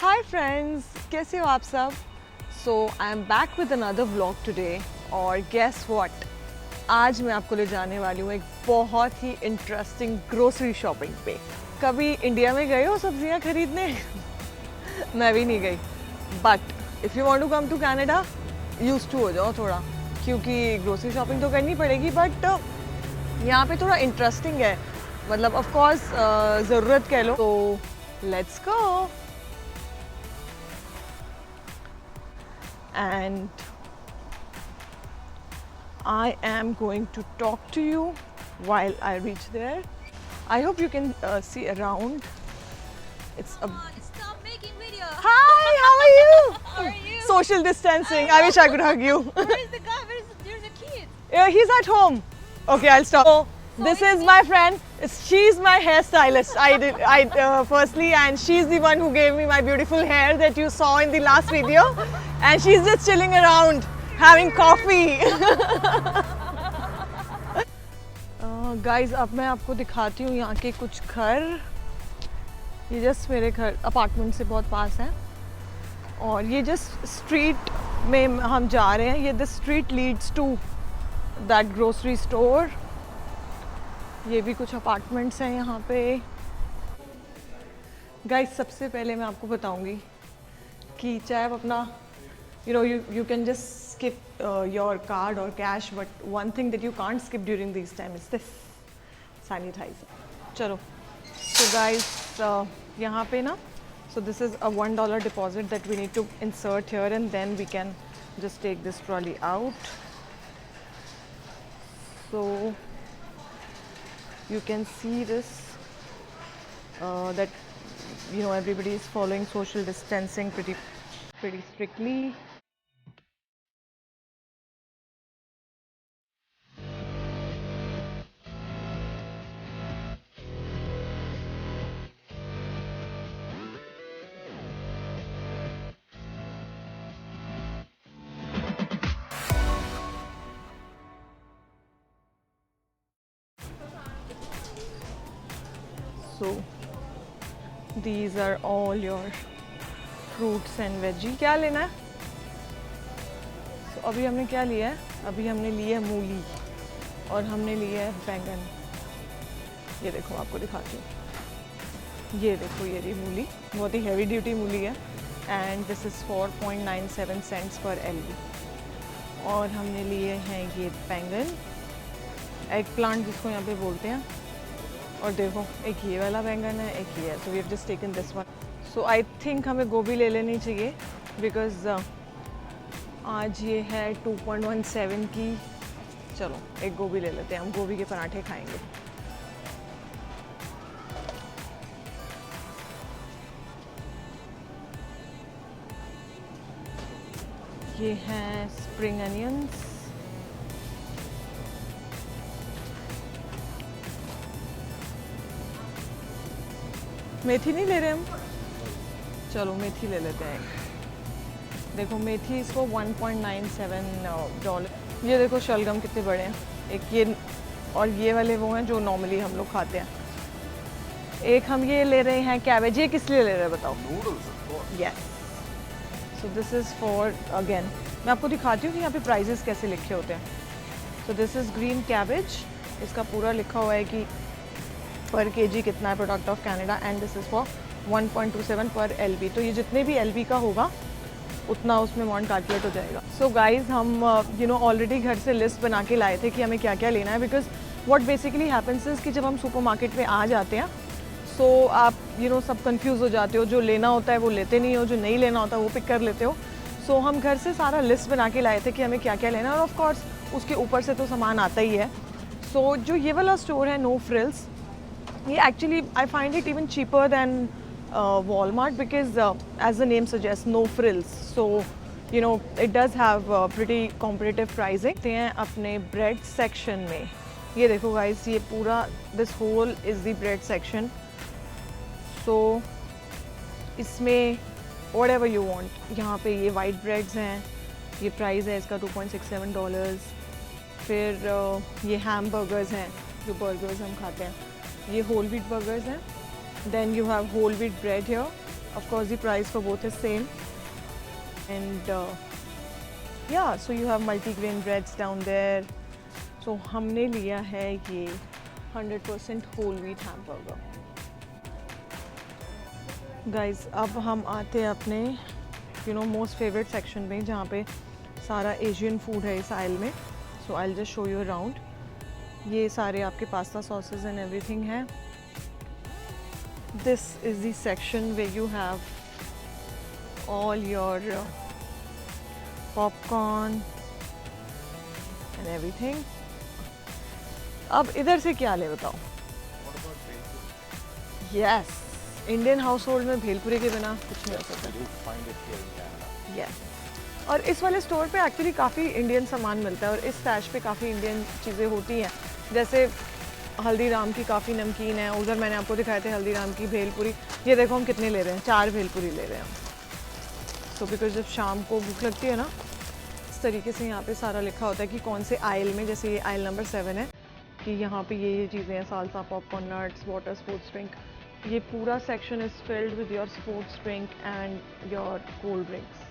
Hi friends, कैसे हो आप सब? So I am back with another vlog today और गेस व्हाट, आज मैं आपको ले जाने वाली हूँ एक बहुत ही इंटरेस्टिंग ग्रोसरी शॉपिंग पे। कभी इंडिया में गए हो सब्जियाँ खरीदने? मैं भी नहीं गई, but if you want to come to Canada used to हो जाओ थोड़ा, क्योंकि ग्रोसरी शॉपिंग तो करनी पड़ेगी, बट यहाँ पे थोड़ा इंटरेस्टिंग है। मतलब ऑफ कोर्स ज़रूरत कह लो। तो let's go. And I am going to talk to you while I reach there. I hope you can see around. It's a... Come on, stop making video. Hi, how are you? How are you? Social distancing. I wish I could hug you. Where's the guy? There's a kid. Yeah, he's at home. Okay, I'll stop. So this is my friend. She's my hairstylist. Firstly, and she's the one who gave me my beautiful hair that you saw in the last video. And she's just chilling around, having coffee. Guys, अब मैं आपको दिखाती हूँ यहाँ के कुछ घर। ये जस्ट मेरे घर अपार्टमेंट से बहुत पास है, और ये जस्ट स्ट्रीट में हम जा रहे हैं। ये this street leads to that grocery store. ये भी कुछ अपार्टमेंट्स हैं यहाँ पे। गाइस, सबसे पहले मैं आपको बताऊंगी कि चाहे आप अपना you can just skip your card or cash, but one thing that you can't skip during these time is this sanitizer. चलो, so guys, यहाँ पे ना, so this is a $1 deposit that we need to insert here, and then we can just take this trolley out. So you can see this, that everybody is following social distancing pretty strictly. So these are all your fruits and veggie. क्या लेना है? So अभी हमने क्या लिया है? अभी हमने लिया है मूली, और हमने लिया है बैंगन। ये देखो, आपको दिखाती हूँ। ये देखो, ये रही मूली, बहुत ही हैवी ड्यूटी मूली है, and this is 4.97 cents per LB। और हमने लिए हैं ये बैंगन, एग प्लांट जिसको यहाँ पे बोलते हैं। और देखो, एक ये वाला बैंगन है, एक ये है। So we have just taken this one. So I think हमें गोभी ले लेनी चाहिए, बिकॉज आज ये है 2.17 की। चलो, एक गोभी ले लेते हैं, हम गोभी के पराठे खाएंगे। ये हैं स्प्रिंग अनियंस। मेथी नहीं ले रहे हम? चलो, मेथी ले लेते हैं। देखो, मेथी इसको $1.97। ये देखो, शलगम कितने बड़े हैं। एक ये, और ये वाले वो हैं जो नॉर्मली हम लोग खाते हैं। एक हम ये ले रहे हैं कैबेज। ये किस लिए ले रहे हैं बताओ? Yes. So this is for, again मैं आपको दिखाती हूँ कि यहाँ पे प्राइजेस कैसे लिखे होते हैं। So this is green cabbage. इसका पूरा लिखा हुआ है कि पर केजी कितना है, product of Canada, and this is for 1.27 पर LB। तो ये जितने भी LB का होगा उतना उसमें अमाउंट कैलकुलेट हो जाएगा। सो गाइज, हम ऑलरेडी घर से लिस्ट बना के लाए थे कि हमें क्या क्या लेना है, because what basically happens is कि जब हम सुपरमार्केट में आ जाते हैं, सो आप सब कंफ्यूज हो जाते हो। जो लेना होता है वो लेते नहीं हो, जो नहीं लेना होता है वो पिक कर लेते हो। सो हम घर से सारा लिस्ट बना के लाए थे कि हमें क्या क्या लेना है, और ऑफ कोर्स उसके ऊपर से तो सामान आता ही है। सो जो ये वाला स्टोर है, नो फ्रिल्स, ये actually I find it even cheaper than Walmart, because as the name suggests, no frills, so it does have pretty competitive pricing। ते हैं अपने bread section में। ये देखो guys, ये पूरा this whole is the bread section। so इसमें whatever you want, यहाँ पे ये white breads हैं। ये प्राइस है इसका $2.67। फिर ये hamburgers हैं, जो burgers हम खाते हैं। ये होल व्हीट बर्गर्स हैं। Then you have whole wheat bread here, of course the price for both is same. And yeah, so you have multi-grain breads down there. So हमने लिया है ये 100% whole wheat hamburger. Guys, अब हम आते हैं अपने मोस्ट फेवरेट सेक्शन में, जहाँ पे सारा एशियन फूड है इस आइल में. So I will just show you around. ये सारे आपके पास्ता सॉसेस एंड एवरीथिंग है. This is the section where you have all your popcorn and everything. अब इधर से क्या ले बताओ. यस, इंडियन हाउस होल्ड में भेलपुरी के बिना कुछ नहीं हो सकता. यस, और इस वाले स्टोर पे एक्चुअली काफ़ी इंडियन सामान मिलता है और इस स्टैश पे काफ़ी इंडियन चीज़ें होती हैं. जैसे हल्दीराम की काफ़ी नमकीन है. उधर मैंने आपको दिखाए थे हल्दीराम की भेलपुरी. ये देखो हम कितने ले रहे हैं, 4 भेलपुरी ले रहे हैं हम. तो बिकॉज जब शाम को भूख लगती है ना, इस तरीके से यहाँ पे सारा लिखा होता है कि कौन से आइल में. जैसे ये आइल नंबर 7 है कि यहाँ पे ये चीज़ें हैं, salsa, popcorn, nuts, water, sports drink. ये पूरा section is filled with your sports drink and your cold drinks.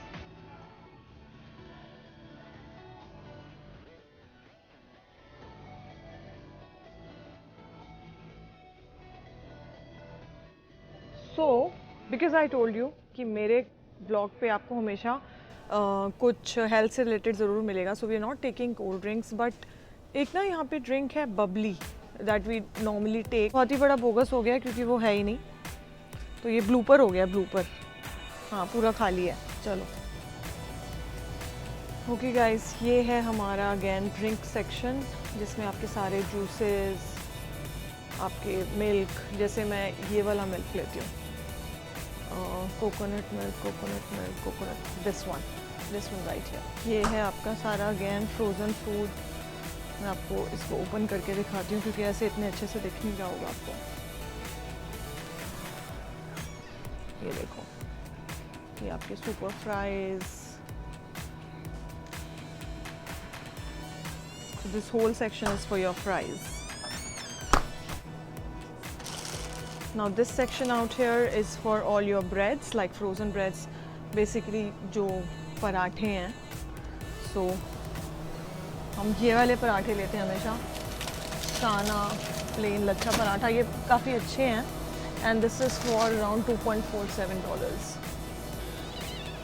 So because I told you कि मेरे ब्लॉग पे आपको हमेशा कुछ हेल्थ से रिलेटेड ज़रूर मिलेगा. So we are not taking cold drinks, but एक ना यहाँ पे ड्रिंक है bubbly that we normally take. बहुत ही बड़ा बोगस हो गया क्योंकि वो है ही नहीं. तो ये ब्लूपर हो गया, ब्लूपर. हाँ, पूरा खाली है. चलो ओके गाइस, ये है हमारा अगेन ड्रिंक सेक्शन, जिसमें आपके सारे जूसेस, आपके मिल्क. जैसे मैं ये वाला मिल्क लेती हूँ, coconut milk, coconut, this one right here. ये है आपका सारा अगेन फ्रोज़न फूड. मैं आपको इसको ओपन करके दिखाती हूँ क्योंकि ऐसे इतने अच्छे से दिख नहीं रहा होगा आपको. ये देखो, ये आपके super fries. This whole section is for your fries. Now this section out here is for all your breads, like frozen breads, basically जो पराठे हैं. So हम ये वाले पराठे लेते हैं हमेशा, साना, प्लेन लच्छा पराठा. ये काफ़ी अच्छे हैं. And this is for around $2.47.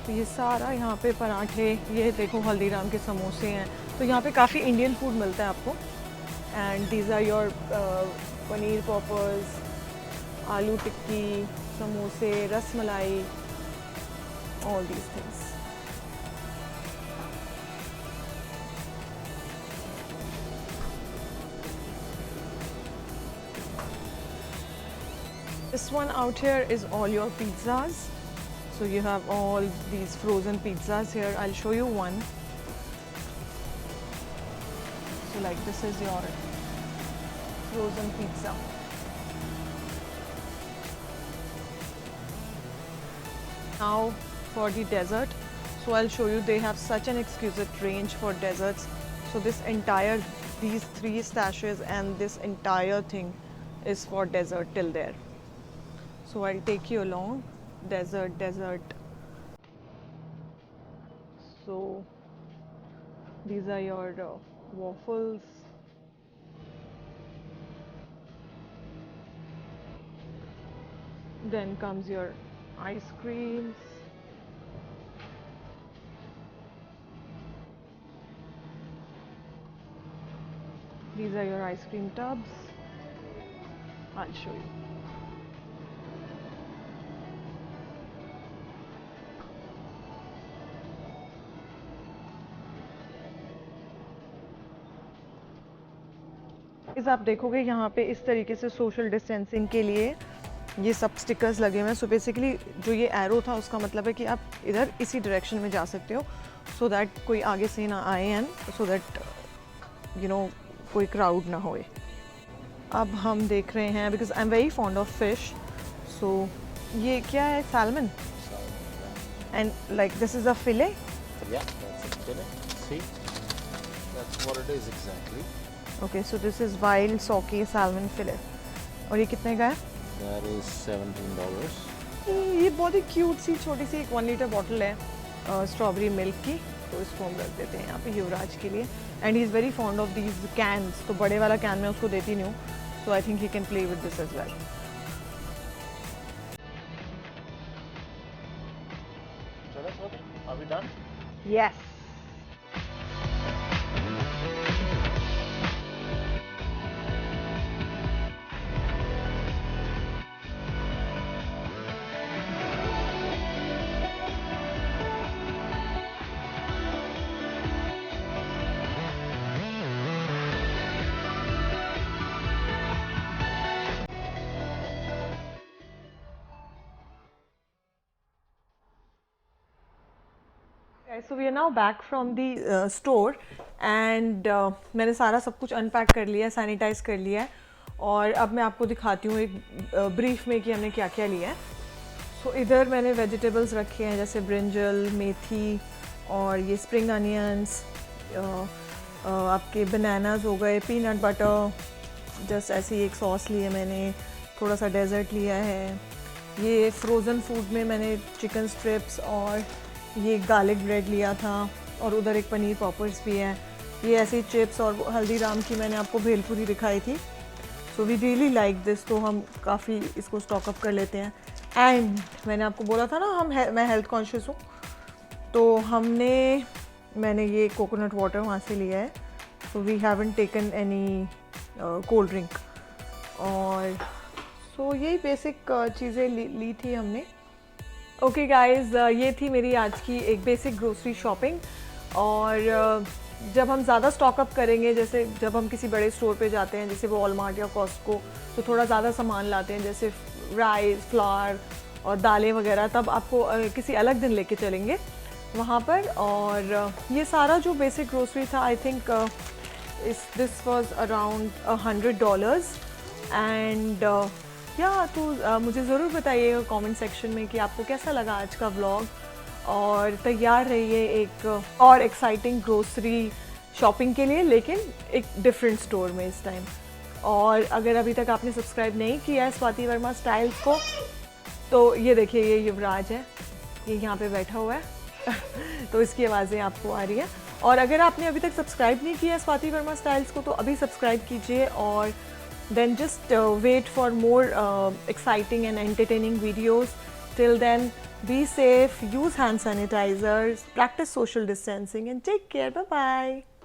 तो ये सारा यहाँ पे पराठे. ये देखो हल्दीराम के समोसे हैं. तो यहाँ पे काफ़ी इंडियन फूड मिलता है आपको. And these are your paneer poppers, आलू टिक्की, समोसे, rasmalai, all these things. This one out here is all your pizzas. So you have all these frozen pizzas here. I'll show you one. So like this is your frozen pizza. Now for the dessert, so I'll show you, they have such an exquisite range for desserts. So this entire, these 3 stashes and this entire thing is for dessert till there. So I'll take you along. Dessert. So these are your waffles. Then comes your ice creams. These are your ice cream tubs. I'll show you. इस आप देखोगे यहाँ पे इस तरीके से social distancing के लिए ये सब स्टिकर्स लगे हुए हैं. सो बेसिकली जो ये एरो था उसका मतलब है कि आप इधर इसी डायरेक्शन में जा सकते हो, सो दैट कोई आगे से ना आए एंड सो दैट कोई क्राउड ना होए. अब हम देख रहे हैं, because I am very fond of fish. So ये क्या है, salmon, and like this is a fillet. Yeah, that's a fillet. See, that's what it is exactly. Okay, so this is wild सोके सैल्मन फिले. और ये कितने का है? That is $17. ये बहुत ही क्यूट सी छोटी सी एक 1 लीटर बॉटल है स्ट्रॉबेरी मिल्क की, तो इसको हम रख देते हैं यहाँ पे युवराज के लिए। And he is very fond of these cans, तो बड़े वाला कैन मैं उसको देती नहीं हूँ, so I think he can play with this as well. चलो Swati, are we done? Yes. So we are now back from the store and मैंने सारा सब कुछ अनपैक कर लिया है, सैनिटाइज कर लिया है, और अब मैं आपको दिखाती हूँ एक ब्रीफ में कि हमने क्या क्या लिया है। सो इधर मैंने वेजिटेबल्स रखे हैं जैसे ब्रिंजल, मेथी और ये स्प्रिंग अनियंस, आपके बनानास हो गए, पीनट बटर, जस्ट ऐसी एक सॉस ली है मैंने, थोड़ा सा डेजर्ट लिया है, ये फ्रोज़न फूड में मैंने चिकन स्ट्रिप्स और ये गार्लिक ब्रेड लिया था, और उधर एक पनीर पॉपर्स भी है, ये ऐसे चिप्स, और हल्दीराम की मैंने आपको भेलपुरी दिखाई थी। So we really like this, तो हम काफ़ी इसको स्टॉक अप कर लेते हैं। एंड मैंने आपको बोला था ना मैं हेल्थ कॉन्शियस हूँ, तो मैंने ये कोकोनट वाटर वहाँ से लिया है, so we haven't taken any cold drink, और सो यही बेसिक चीज़ें ली थी हमने। ओके गाइस, ये थी मेरी आज की एक बेसिक ग्रोसरी शॉपिंग। और जब हम ज़्यादा स्टॉकअप करेंगे, जैसे जब हम किसी बड़े स्टोर पे जाते हैं जैसे वॉलमार्ट या कॉस्टको, तो थोड़ा ज़्यादा सामान लाते हैं जैसे राइस, फ्लावर और दालें वगैरह, तब आपको किसी अलग दिन लेके चलेंगे वहाँ पर। और ये सारा जो बेसिक ग्रोसरी था, I think this was around $100। And या तो मुझे ज़रूर बताइएगा कमेंट सेक्शन में कि आपको कैसा लगा आज का व्लॉग, और तैयार रहिए एक और एक्साइटिंग ग्रोसरी शॉपिंग के लिए, लेकिन एक डिफरेंट स्टोर में इस टाइम। और अगर अभी तक आपने सब्सक्राइब नहीं किया है स्वाति वर्मा स्टाइल्स को, तो ये देखिए, ये युवराज है, ये यहाँ पे बैठा हुआ है तो इसकी आवाज़ें आपको आ रही है। और अगर आपने अभी तक सब्सक्राइब नहीं किया है स्वाति वर्मा स्टाइल्स को, तो अभी सब्सक्राइब कीजिए, और then just wait for more exciting and entertaining videos. Till then, be safe, use hand sanitizers, practice social distancing, and take care. Bye bye.